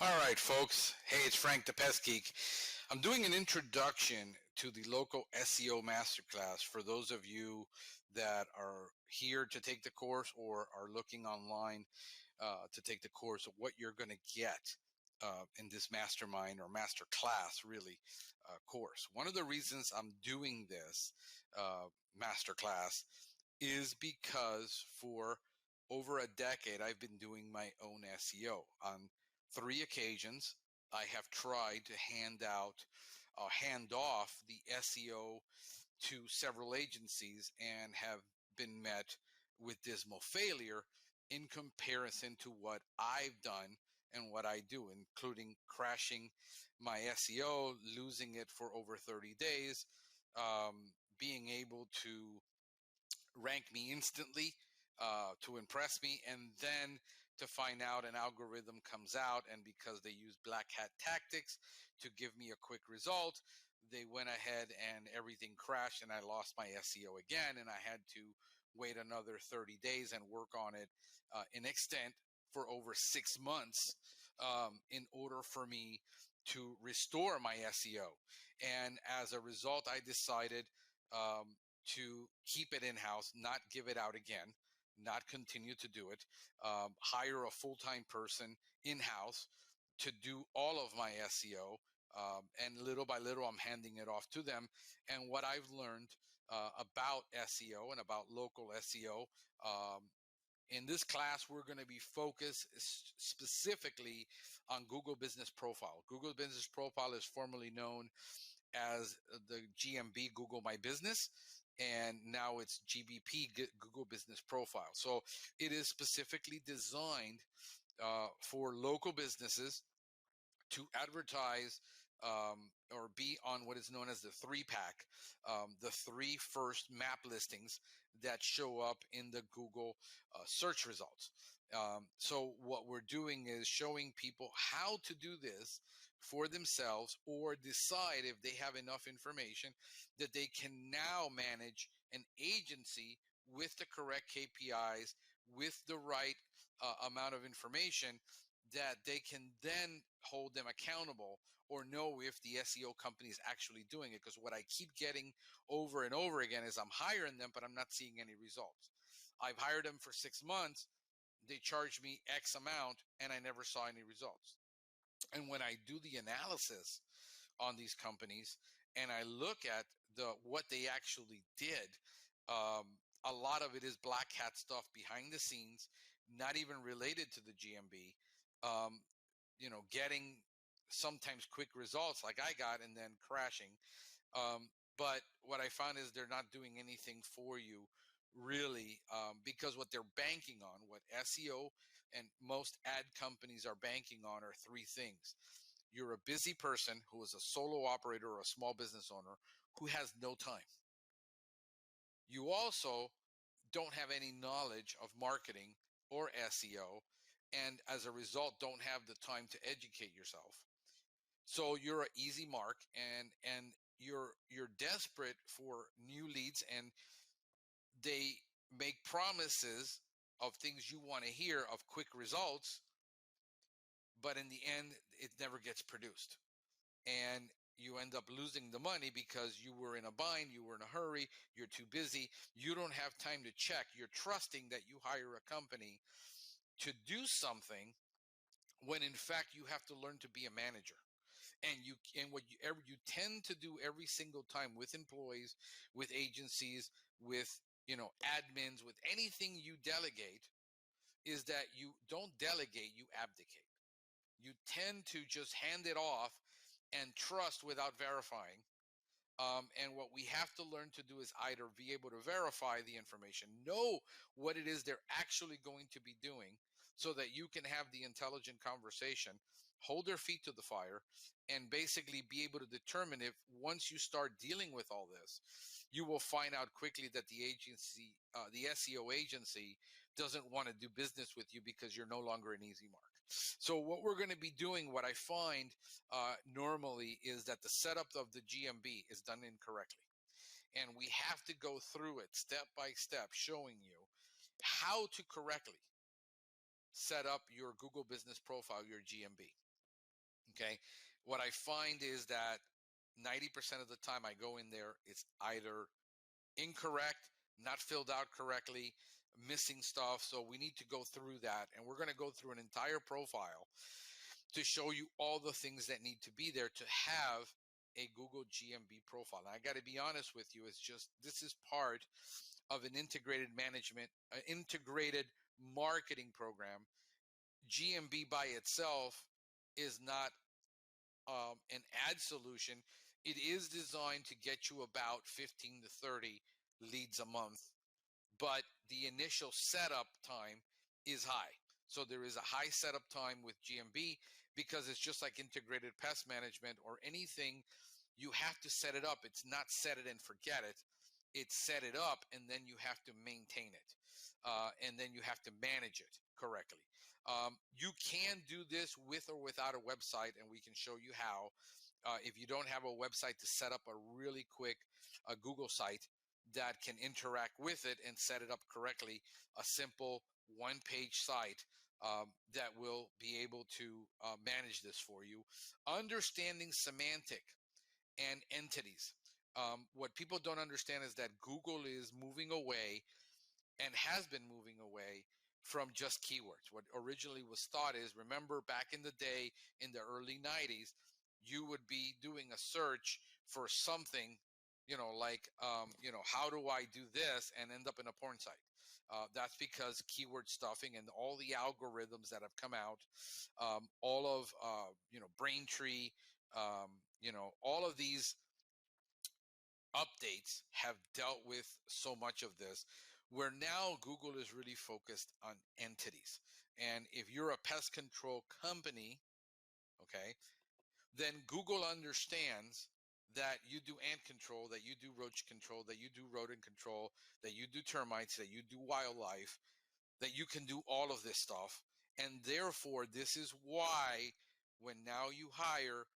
All right, folks. Hey, it's Frank the Pest Geek. I'm doing an introduction to the local SEO masterclass for those of you that are here to take the course or are looking online to take the course. What you're going to get in this mastermind or master class, really, course. One of the reasons I'm doing this master class is because for over a decade, I've been doing my own SEO. On 3 occasions, I have tried to hand off the SEO to several agencies and have been met with dismal failure in comparison to what I've done and what I do, including crashing my SEO, losing it for over 30 days, being able to rank me instantly to impress me, and then to find out an algorithm comes out, and because they use black hat tactics to give me a quick result, they went ahead and everything crashed and I lost my SEO again, and I had to wait another 30 days and work on it in extent for over 6 months in order for me to restore my SEO. And as a result, I decided to keep it in-house, not give it out again, not continue to do it, hire a full-time person in-house to do all of my SEO. And little by little, I'm handing it off to them. And what I've learned about SEO and about local SEO, in this class, we're going to be focused specifically on Google Business Profile. Google Business Profile is formerly known as the GMB, Google My Business, and now it's GBP, Google Business Profile. So it is specifically designed for local businesses to advertise or be on what is known as the 3-pack, the 3 first map listings that show up in the Google search results. So what we're doing is showing people how to do this for themselves, or decide if they have enough information that they can now manage an agency with the correct KPIs, with the right amount of information, that they can then hold them accountable or know if the SEO company is actually doing it. Because what I keep getting over and over again is I'm hiring them, but I'm not seeing any results. I've hired them for 6 months. They charge me X amount and I never saw any results. And when I do the analysis on these companies and I look at what they actually did, a lot of it is black hat stuff behind the scenes, not even related to the GMB. Getting sometimes quick results like I got and then crashing. But what I found is they're not doing anything for you really, because what they're banking on, what SEO and most ad companies are banking on, are 3 things. You're a busy person who is a solo operator or a small business owner who has no time. You also don't have any knowledge of marketing or SEO, and as a result don't have the time to educate yourself. So you're an easy mark, and you're desperate for new leads, and they make promises of things you want to hear, of quick results, but in the end it never gets produced. And you end up losing the money because you were in a bind, you were in a hurry, you're too busy, you don't have time to check. You're trusting that you hire a company to do something when in fact you have to learn to be a manager. And what you tend to do every single time with employees, with agencies, with admins, with anything you delegate, is that you don't delegate, you abdicate. You tend to just hand it off and trust without verifying. And what we have to learn to do is either be able to verify the information, know what it is they're actually going to be doing, so that you can have the intelligent conversation, hold their feet to the fire, and basically be able to determine if, once you start dealing with all this, you will find out quickly that the agency, the SEO agency, doesn't want to do business with you because you're no longer an easy mark. So what we're going to be doing, what I find normally, is that the setup of the GMB is done incorrectly. And we have to go through it step by step, showing you how to correctly set up your Google Business Profile, your GMB. Okay. What I find is that 90% of the time I go in there, it's either incorrect, not filled out correctly, missing stuff. So we need to go through that. And we're going to go through an entire profile to show you all the things that need to be there to have a Google GMB profile. And I got to be honest with you, it's just this is part of an integrated management, integrated marketing program. GMB by itself is not an ad solution. It is designed to get you about 15 to 30 leads a month, but the initial setup time is high. So there is a high setup time with GMB because it's just like integrated pest management or anything. You have to set it up. It's not set it and forget it. It's set it up and then you have to maintain it. And then you have to manage it correctly. You can do this with or without a website, and we can show you how. If you don't have a website, to set up a really quick Google site that can interact with it and set it up correctly, a simple one-page site that will be able to manage this for you. Understanding semantic and entities. What people don't understand is that Google is moving away and has been moving away from just keywords. What originally was thought is, remember back in the day, in the early 90s, you would be doing a search for something, like, how do I do this, and end up in a porn site. That's because keyword stuffing and all the algorithms that have come out, all of, Braintree, all of these updates have dealt with so much of this, where now Google is really focused on entities. And if you're a pest control company, okay, then Google understands that you do ant control, that you do roach control, that you do rodent control, that you do termites, that you do wildlife, that you can do all of this stuff. And therefore, this is why when now you hire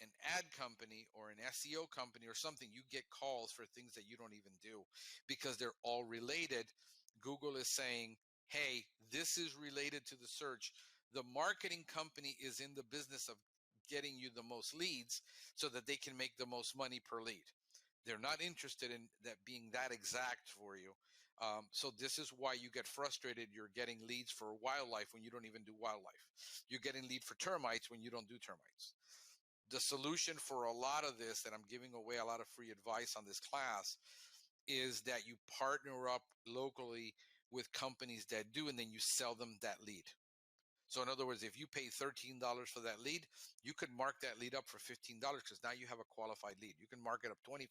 an ad company or an SEO company or something, you get calls for things that you don't even do because they're all related. Google is saying, hey, this is related to the search. The marketing company is in the business of getting you the most leads so that they can make the most money per lead. They're not interested in that being that exact for you. So this is why you get frustrated. You're getting leads for wildlife when you don't even do wildlife. You're getting lead for termites when you don't do termites. The solution for a lot of this, and I'm giving away a lot of free advice on this class, is that you partner up locally with companies that do, and then you sell them that lead. So in other words, if you pay $13 for that lead, you could mark that lead up for $15 because now you have a qualified lead. You can mark it up $25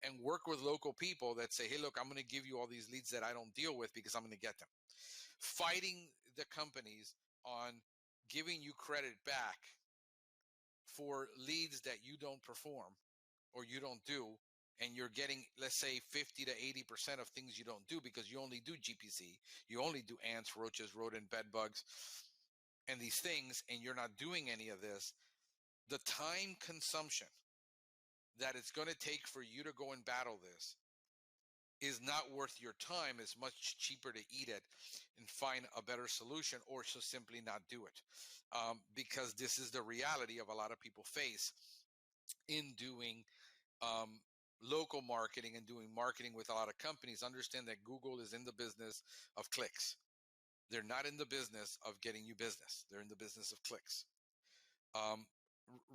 and work with local people that say, hey, look, I'm going to give you all these leads that I don't deal with because I'm going to get them. Fighting the companies on giving you credit back for leads that you don't perform or you don't do, and you're getting, let's say, 50 to 80% of things you don't do because you only do GPC, you only do ants, roaches, rodent, bed bugs, and these things, and you're not doing any of this, the time consumption that it's going to take for you to go and battle this is not worth your time. It's much cheaper to eat it and find a better solution, or to simply not do it, because this is the reality of a lot of people face in doing local marketing and doing marketing with a lot of companies. Understand that Google is in the business of clicks. They're not in the business of getting you business. They're in the business of clicks.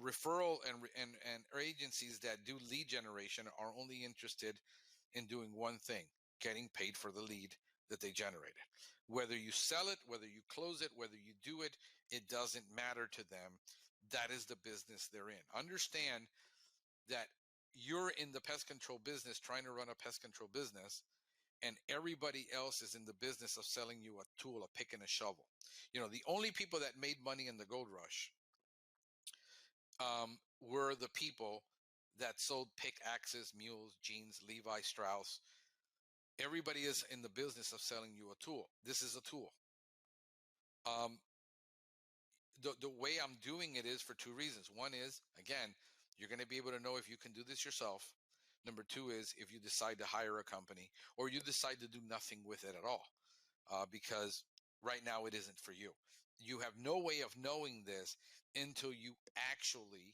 Referral and agencies that do lead generation are only interested in doing one thing: getting paid for the lead that they generated. Whether you sell it, whether you close it, whether you do it, it doesn't matter to them. That is the business they're in. Understand that you're in the pest control business, trying to run a pest control business, and everybody else is in the business of selling you a tool, a pick and a shovel. The only people that made money in the gold rush were the people that sold pickaxes, mules, jeans, Levi Strauss. Everybody is in the business of selling you a tool. This is a tool. The way I'm doing it is for two reasons. One is, again, you're going to be able to know if you can do this yourself. Number two is if you decide to hire a company or you decide to do nothing with it at all, because right now it isn't for you. You have no way of knowing this until you actually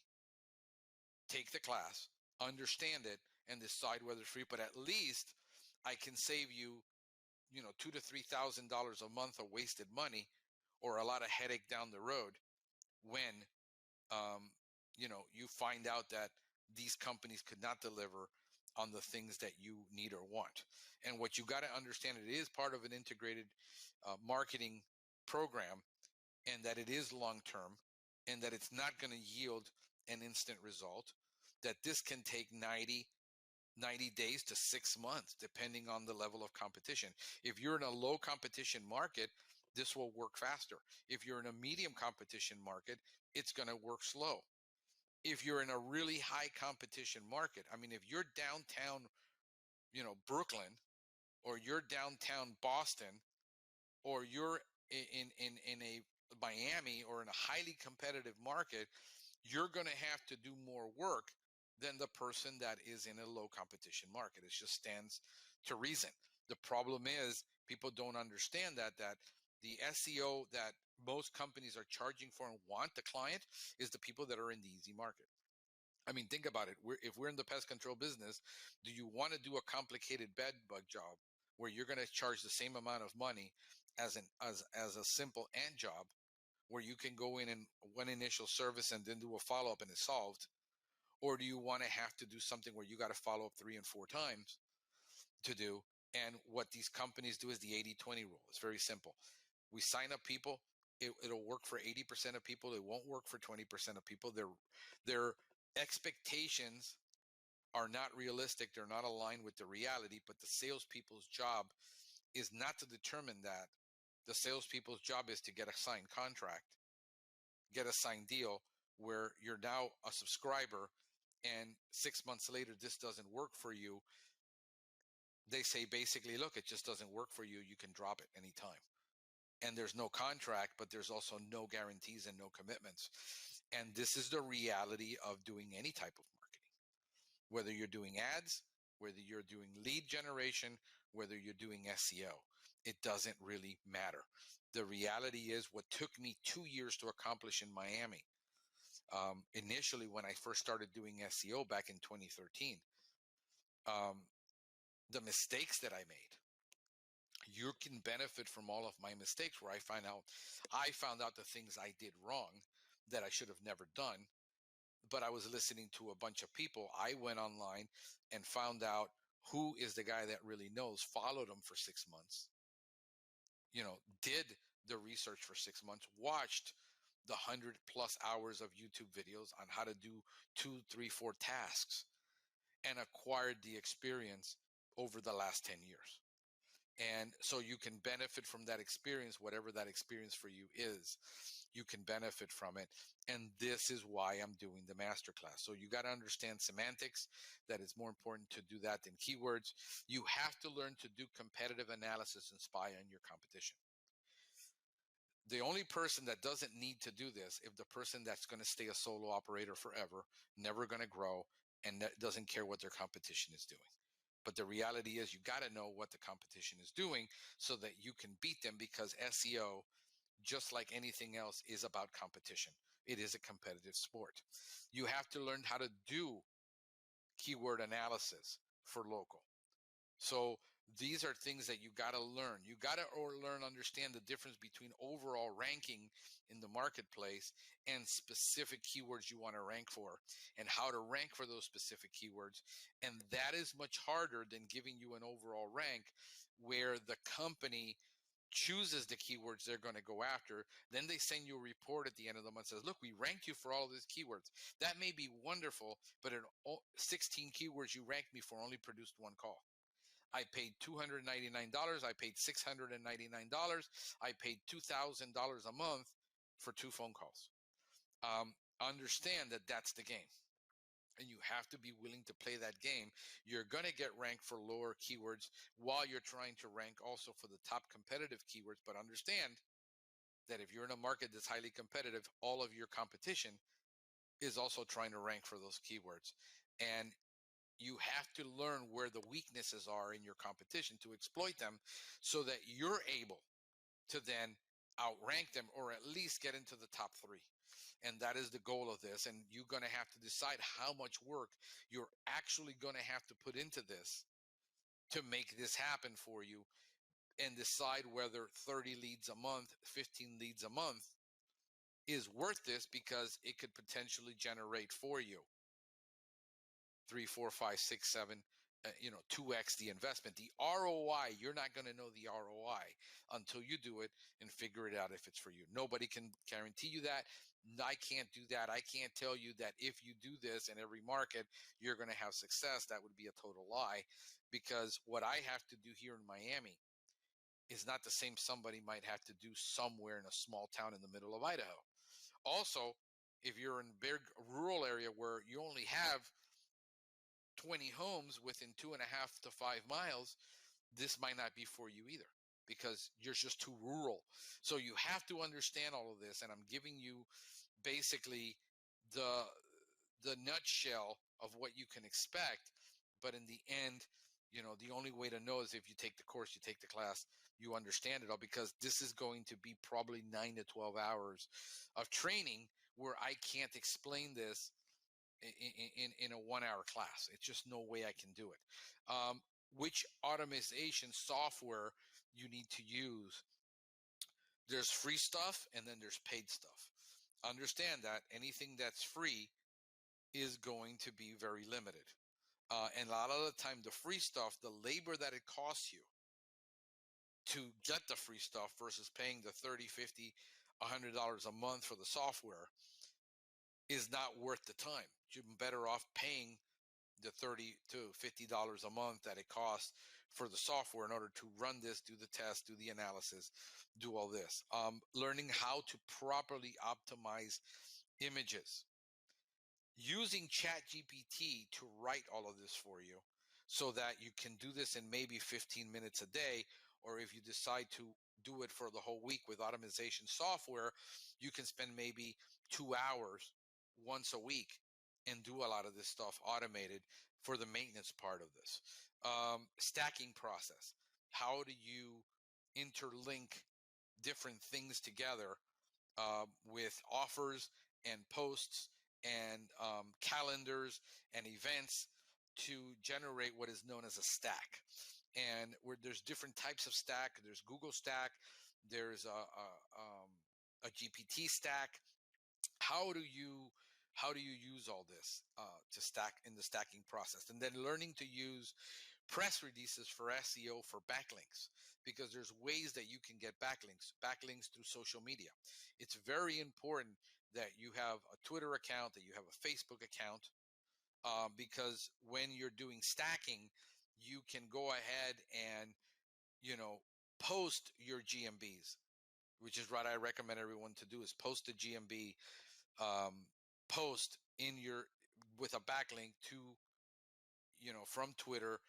take the class, understand it, and decide whether it's free. But at least I can save you, $2,000 to $3,000 a month of wasted money, or a lot of headache down the road when you find out that these companies could not deliver on the things that you need or want. And what you got to understand, it is part of an integrated marketing program, and that it is long term, and that it's not going to yield an instant result, that this can take 90 days to 6 months, depending on the level of competition. If you're in a low competition market, this will work faster. If you're in a medium competition market, it's going to work slow. If you're in a really high competition market, I mean, if you're downtown, Brooklyn, or you're downtown Boston, or you're in a Miami, or in a highly competitive market, you're going to have to do more work than the person that is in a low competition market. It just stands to reason. The problem is people don't understand that the SEO that most companies are charging for and want the client is the people that are in the easy market. I mean, think about it. If we're in the pest control business, do you want to do a complicated bed bug job where you're going to charge the same amount of money as a simple ant job, where you can go in and one initial service and then do a follow-up and it's solved? Or do you want to have to do something where you got to follow up 3 and 4 times to do? And what these companies do is the 80-20 rule. It's very simple. We sign up people. It'll work for 80% of people. It won't work for 20% of people. Their expectations are not realistic. They're not aligned with the reality. But the salespeople's job is not to determine that. The salespeople's job is to get a signed contract, get a signed deal where you're now a subscriber, and 6 months later, this doesn't work for you. They say basically, look, it just doesn't work for you. You can drop it anytime. And there's no contract, but there's also no guarantees and no commitments. And this is the reality of doing any type of marketing, whether you're doing ads, whether you're doing lead generation, whether you're doing SEO. It doesn't really matter. The reality is, what took me 2 years to accomplish in Miami, initially when I first started doing SEO back in 2013, the mistakes that I made, you can benefit from all of my mistakes, where I found out the things I did wrong that I should have never done. But I was listening to a bunch of people. I went online and found out who is the guy that really knows, followed him for 6 months, did the research for 6 months, watched the 100+ hours of YouTube videos on how to do 2, 3, 4 tasks, and acquired the experience over the last 10 years. And so you can benefit from that experience, whatever that experience for you is. You can benefit from it. And this is why I'm doing the masterclass. So you got to understand semantics, that it's more important to do that than keywords. You have to learn to do competitive analysis and spy on your competition. The only person that doesn't need to do this is the person that's going to stay a solo operator forever, never going to grow, and doesn't care what their competition is doing. But the reality is, you got to know what the competition is doing so that you can beat them, because SEO, just like anything else, is about competition. It is a competitive sport. You have to learn how to do keyword analysis for local. So these are things that you got to learn. You got to understand the difference between overall ranking in the marketplace and specific keywords you want to rank for, and how to rank for those specific keywords. And that is much harder than giving you an overall rank, where the company chooses the keywords they're going to go after. Then they send you a report at the end of the month, says, look, we ranked you for all of these keywords. That may be wonderful, but in 16 keywords you ranked me for only produced 1 call. I paid $299. I paid $699. I paid $2,000 a month for 2 phone calls. Understand that that's the game. And you have to be willing to play that game. You're going to get ranked for lower keywords while you're trying to rank also for the top competitive keywords. But understand that if you're in a market that's highly competitive, all of your competition is also trying to rank for those keywords. And you have to learn where the weaknesses are in your competition to exploit them, so that you're able to then outrank them, or at least get into the top 3. And that is the goal of this. And you're going to have to decide how much work you're actually going to have to put into this to make this happen for you, and decide whether 30 leads a month, 15 leads a month is worth this, because it could potentially generate for you 3, 4, 5, 6, 7, 2x the investment. The ROI, you're not going to know the ROI until you do it and figure it out if it's for you. Nobody can guarantee you that. I can't do that. I can't tell you that if you do this in every market, you're going to have success. That would be a total lie, because what I have to do here in Miami is not the same somebody might have to do somewhere in a small town in the middle of Idaho. Also, if you're in a big rural area where you only have 20 homes within 2.5 to 5 miles, this might not be for you either, because you're just too rural. So you have to understand all of this, and I'm giving you basically the nutshell of what you can expect. But in the end, the only way to know is if you take the course, you take the class, you understand it all, because this is going to be probably 9 to 12 hours of training where I can't explain this in a 1-hour class. It's just no way I can do it. Which automation software you need to use? There's free stuff and then there's paid stuff. Understand that anything that's free is going to be very limited. And a lot of the time, the free stuff, the labor that it costs you to get the free stuff versus paying the $30, $50, $100 a month for the software is not worth the time. You're better off paying the $30 to $50 a month that it costs for the software in order to run this, do the test, do the analysis, do all this. Learning how to properly optimize images. Using ChatGPT to write all of this for you, so that you can do this in maybe 15 minutes a day, or if you decide to do it for the whole week with automation software, you can spend maybe 2 hours once a week and do a lot of this stuff automated for the maintenance part of this. Stacking process. How do you interlink different things together with offers and posts and calendars and events to generate what is known as a stack? And where there's different types of stack. There's Google stack. There's a GPT stack. How do you use all this to stack in the stacking process? And then learning to use press releases for SEO for backlinks, because there's ways that you can get backlinks through social media. It's very important that you have a Twitter account, that you have a Facebook account, because when you're doing stacking, you can go ahead and, post your GMBs, which is what I recommend everyone to do, is post the GMB post with a backlink to, from Twitter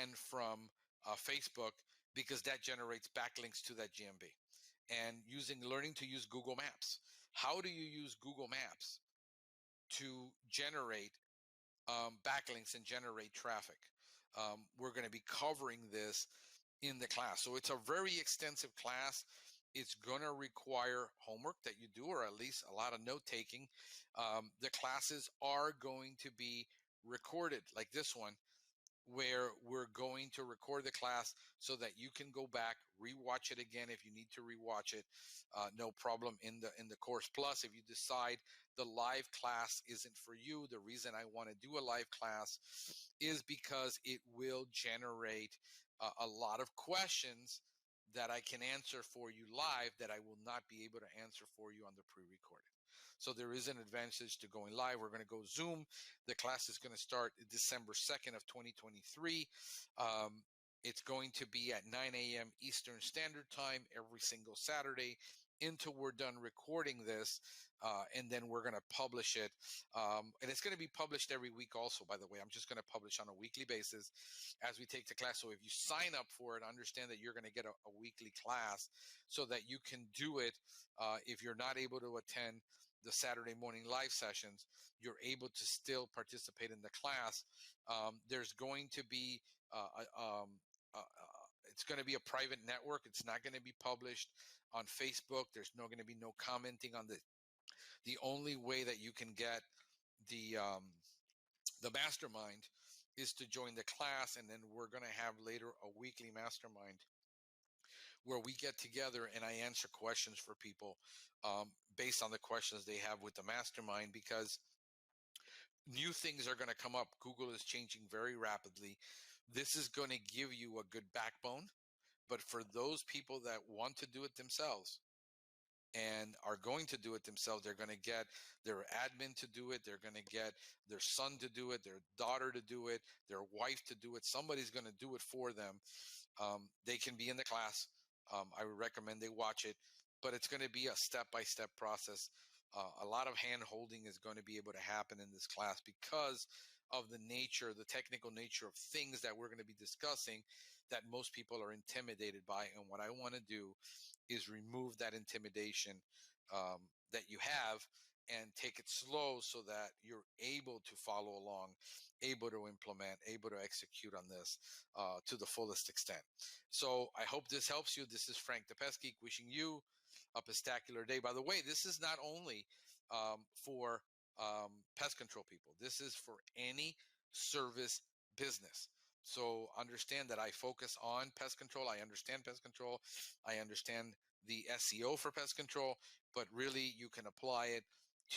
and from Facebook, because that generates backlinks to that GMB. And learning to use Google Maps. How do you use Google Maps to generate backlinks and generate traffic? We're going to be covering this in the class. So it's a very extensive class. It's going to require homework that you do, or at least a lot of note taking. The classes are going to be recorded, like this one, where we're going to record the class so that you can go back, rewatch it again if you need to rewatch it. No problem in the course. Plus, if you decide the live class isn't for you, the reason I want to do a live class is because it will generate a lot of questions that I can answer for you live that I will not be able to answer for you on the pre-recorded. So there is an advantage to going live. We're going to go Zoom. The class is going to start December 2nd of 2023. It's going to be at 9 a.m. Eastern Standard Time every single Saturday until we're done recording this. And then we're going to publish it. And it's going to be published every week also, by the way. I'm just going to publish on a weekly basis as we take the class. So if you sign up for it, understand that you're going to get a weekly class so that you can do it. If you're not able to attend the Saturday morning live sessions, you're able to still participate in the class. There's going to be It's going to be a private network. It's not going to be published on Facebook. There's going to be no commenting on the. The only way that you can get the mastermind is to join the class, and then we're going to have later a weekly mastermind where we get together and I answer questions for people based on the questions they have with the mastermind, because new things are going to come up. Google is changing very rapidly. This is going to give you a good backbone, but for those people that want to do it themselves and are going to do it themselves, they're going to get their admin to do it. They're going to get their son to do it, their daughter to do it, their wife to do it. Somebody's going to do it for them. They can be in the class. I would recommend they watch it, but it's going to be a step-by-step process. A lot of hand-holding is going to be able to happen in this class because of the technical nature of things that we're going to be discussing that most people are intimidated by. And what I want to do is remove that intimidation that you have and take it slow so that you're able to follow along, able to implement, able to execute on this to the fullest extent. So I hope this helps you. This is Frank the Pest Geek wishing you a pestacular day. By the way, this is not only for pest control people. This is for any service business. So understand that I focus on pest control. I understand pest control. I understand the SEO for pest control, but really you can apply it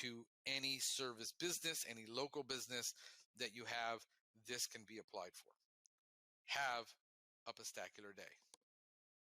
to any service business, any local business that you have. This can be applied for. Have a pestacular day.